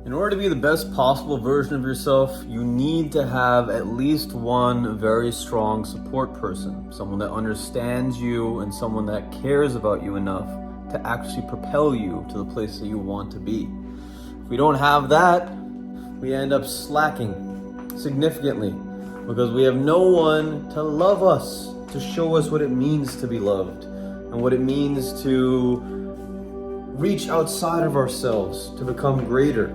In order to be the best possible version of yourself, you need to have at least one very strong support person, someone that understands you and someone that cares about you enough to actually propel you to the place that you want to be. If we don't have that, we end up slacking significantly because we have no one to love us, to show us what it means to be loved and what it means to reach outside of ourselves to become greater.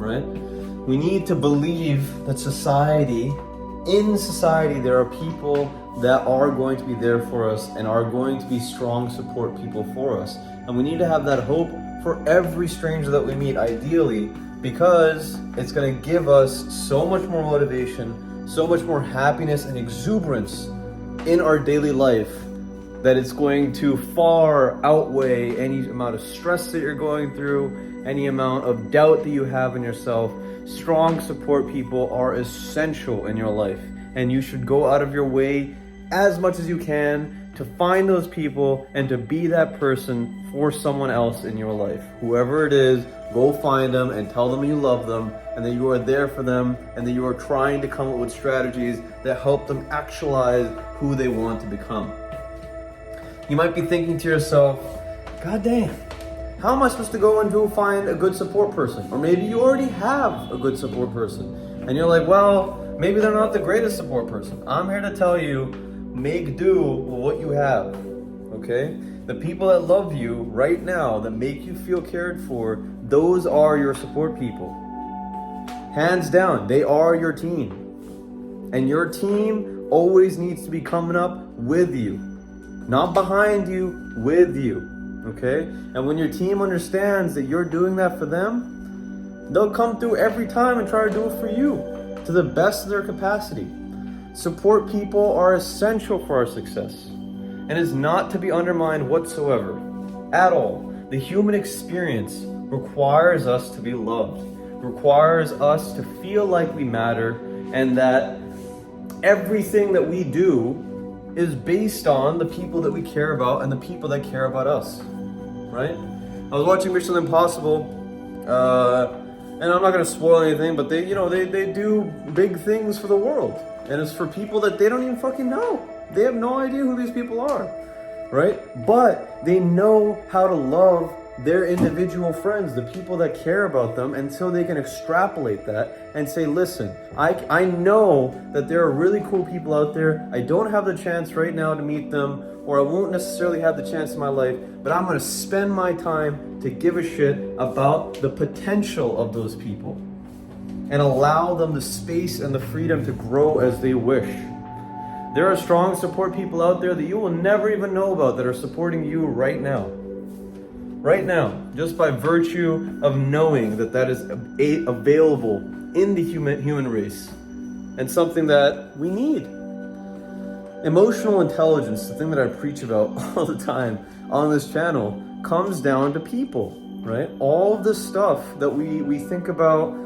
Right? We need to believe that in society, there are people that are going to be there for us and are going to be strong support people for us. And we need to have that hope for every stranger that we meet, ideally, because it's going to give us so much more motivation, so much more happiness and exuberance in our daily life that it's going to far outweigh any amount of stress that you're going through, any amount of doubt that you have in yourself. Strong support people are essential in your life, and you should go out of your way as much as you can to find those people and to be that person for someone else in your life. Whoever it is, go find them and tell them you love them and that you are there for them and that you are trying to come up with strategies that help them actualize who they want to become. You might be thinking to yourself, God damn, how am I supposed to go and go find a good support person? Or maybe you already have a good support person and you're like, well, maybe they're not the greatest support person. I'm here to tell you, make do with what you have, okay? The people that love you right now, that make you feel cared for, those are your support people. Hands down, they are your team. And your team always needs to be coming up with you. Not behind you, with you. Okay? And when your team understands that you're doing that for them, they'll come through every time and try to do it for you to the best of their capacity. Support people are essential for our success and is not to be undermined whatsoever, at all. The human experience requires us to be loved, requires us to feel like we matter, and that everything that we do is based on the people that we care about and the people that care about us, right? I was watching Mission Impossible, and I'm not gonna spoil anything, but they do big things for the world, and it's for people that they don't even fucking know. They have no idea who these people are, right? But they know how to love their individual friends, the people that care about them, and so they can extrapolate that and say, listen, I know that there are really cool people out there. I don't have the chance right now to meet them, or I won't necessarily have the chance in my life, but I'm gonna spend my time to give a shit about the potential of those people and allow them the space and the freedom to grow as they wish. There are strong support people out there that you will never even know about that are supporting you right now. Right now, just by virtue of knowing that that is available in the human race and something that we need. Emotional intelligence, the thing that I preach about all the time on this channel, comes down to people, right? All of the stuff that we think about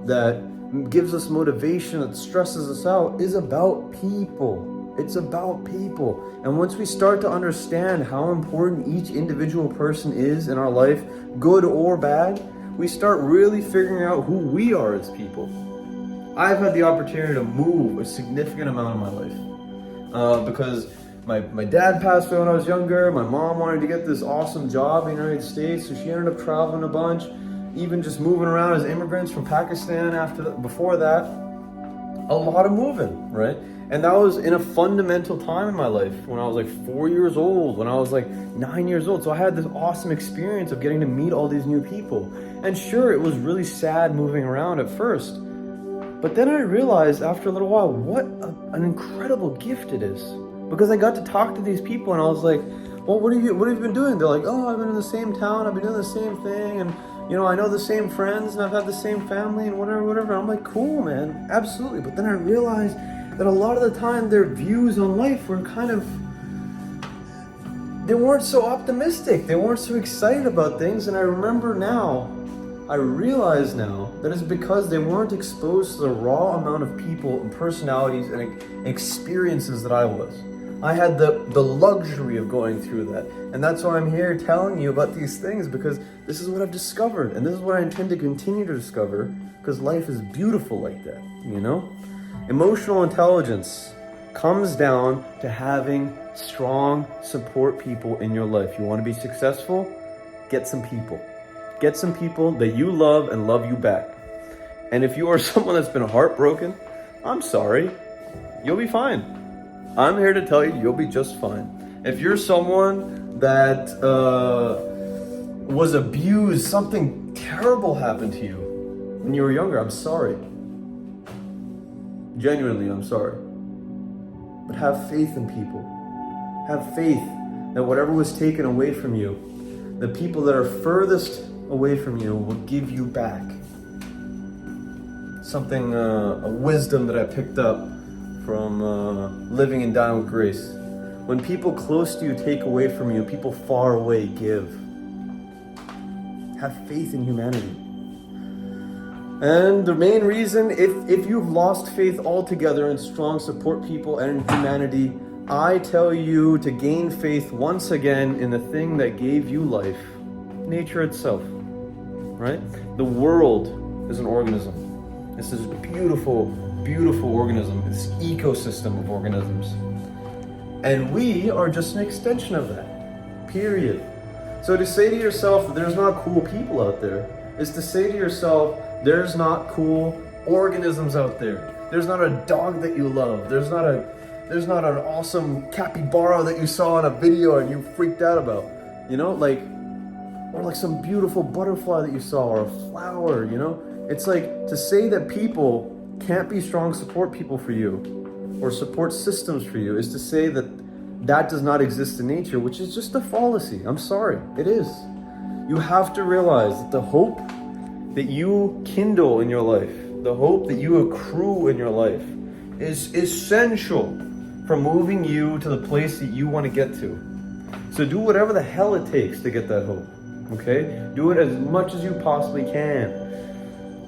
that gives us motivation, that stresses us out, is about people. It's about people. And once we start to understand how important each individual person is in our life, good or bad, we start really figuring out who we are as people. I've had the opportunity to move a significant amount of my life because my dad passed away when I was younger. My mom wanted to get this awesome job in the United States, so she ended up traveling a bunch, even just moving around as immigrants from Pakistan before that. A lot of moving, right? And that was in a fundamental time in my life when I was like 4 years old, when I was like 9 years old. So I had this awesome experience of getting to meet all these new people. And sure, it was really sad moving around at first. But then I realized after a little while what an incredible gift it is. Because I got to talk to these people and I was like, well, what have you been doing? They're like, oh, I've been in the same town, I've been doing the same thing, and I know the same friends and I've had the same family and whatever. And I'm like, cool, man, absolutely. But then I realized that a lot of the time their views on life were they weren't so optimistic. They weren't so excited about things. And I realize now that it's because they weren't exposed to the raw amount of people and personalities and experiences that I was. I had the luxury of going through that. And that's why I'm here telling you about these things, because this is what I've discovered. And this is what I intend to continue to discover, because life is beautiful like that, you know? Emotional intelligence comes down to having strong support people in your life. You want to be successful? Get some people. Get some people that you love and love you back. And if you are someone that's been heartbroken, I'm sorry. You'll be fine. I'm here to tell you, you'll be just fine. If you're someone that was abused, something terrible happened to you when you were younger, I'm sorry. Genuinely, I'm sorry. But have faith in people. Have faith that whatever was taken away from you, the people that are furthest away from you will give you back. Something, a wisdom that I picked up from living and dying with grace. When people close to you take away from you, people far away give. Have faith in humanity. And the main reason, if you've lost faith altogether in strong support people and in humanity, I tell you to gain faith once again in the thing that gave you life, nature itself, right? The world is an organism. It's this beautiful, beautiful organism, this ecosystem of organisms. And we are just an extension of that, period. So to say to yourself that there's not cool people out there is to say to yourself, there's not cool organisms out there. There's not a dog that you love. There's not an awesome capybara that you saw in a video and you freaked out about. You know, or like some beautiful butterfly that you saw, or a flower, you know? It's like to say that people can't be strong support people for you or support systems for you is to say that that does not exist in nature, which is just a fallacy. I'm sorry, it is. You have to realize that the hope that you kindle in your life, the hope that you accrue in your life is essential for moving you to the place that you want to get to. So do whatever the hell it takes to get that hope, okay? Do it as much as you possibly can.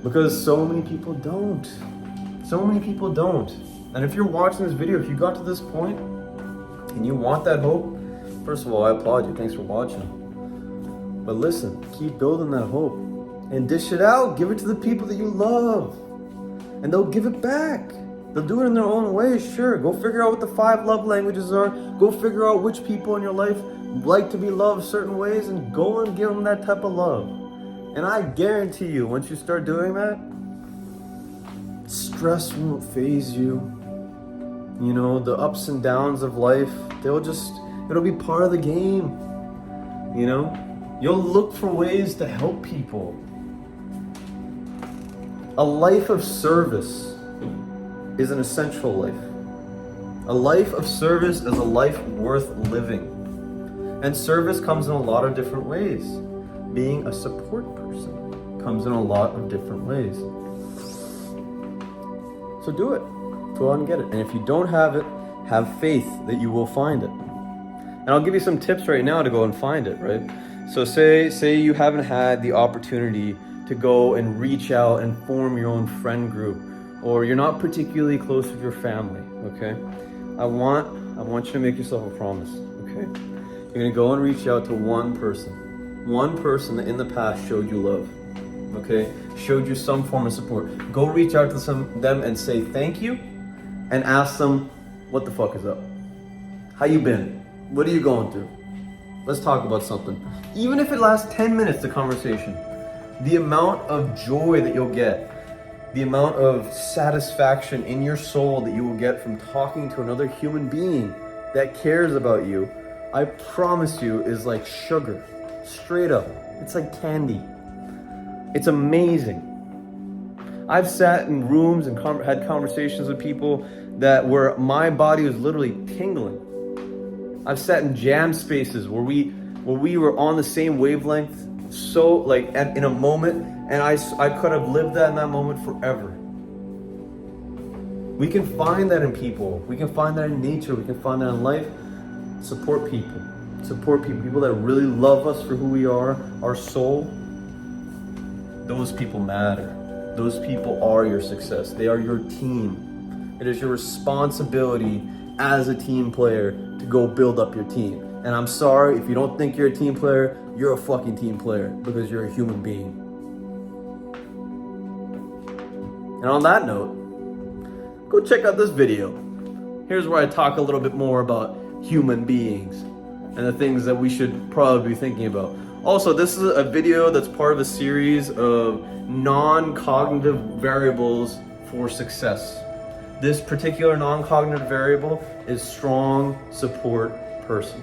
Because so many people don't. So many people don't. And if you're watching this video, if you got to this point and you want that hope, first of all, I applaud you. Thanks for watching. But listen, keep building that hope and dish it out. Give it to the people that you love and they'll give it back. They'll do it in their own way, sure. Go figure out what the 5 love languages are. Go figure out which people in your life like to be loved certain ways and go and give them that type of love. And I guarantee you, once you start doing that, stress won't faze you. You know, the ups and downs of life, it'll be part of the game. You know, you'll look for ways to help people. A life of service is an essential life. A life of service is a life worth living. And service comes in a lot of different ways. Being a support person comes in a lot of different ways. So do it. Go out and get it. And if you don't have it, have faith that you will find it. And I'll give you some tips right now to go and find it, right? So say you haven't had the opportunity to go and reach out and form your own friend group, or you're not particularly close with your family, okay? I want you to make yourself a promise, okay? You're gonna go and reach out to one person that in the past showed you love, okay? Showed you some form of support. Go reach out to them and say thank you and ask them, what the fuck is up? How you been? What are you going through? Let's talk about something. Even if it lasts 10 minutes, the conversation, the amount of joy that you'll get, the amount of satisfaction in your soul that you will get from talking to another human being that cares about you, I promise you, is like sugar. Straight up. It's like candy. It's amazing. I've sat in rooms and had conversations with people where my body was literally tingling. I've sat in jam spaces where we were on the same wavelength, so like in a moment, and I could have lived that in that moment forever. We can find that in people. We can find that in nature. We can find that in life. Support people. Support people that really love us for who we are, our soul. Those people matter. Those people are your success. They are your team. It is your responsibility as a team player to go build up your team. And I'm sorry, if you don't think you're a team player, you're a fucking team player because you're a human being. And on that note, go check out this video. Here's where I talk a little bit more about human beings and the things that we should probably be thinking about. Also, this is a video that's part of a series of non-cognitive variables for success. This particular non-cognitive variable is strong support person.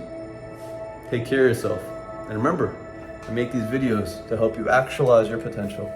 Take care of yourself. And remember, I make these videos to help you actualize your potential.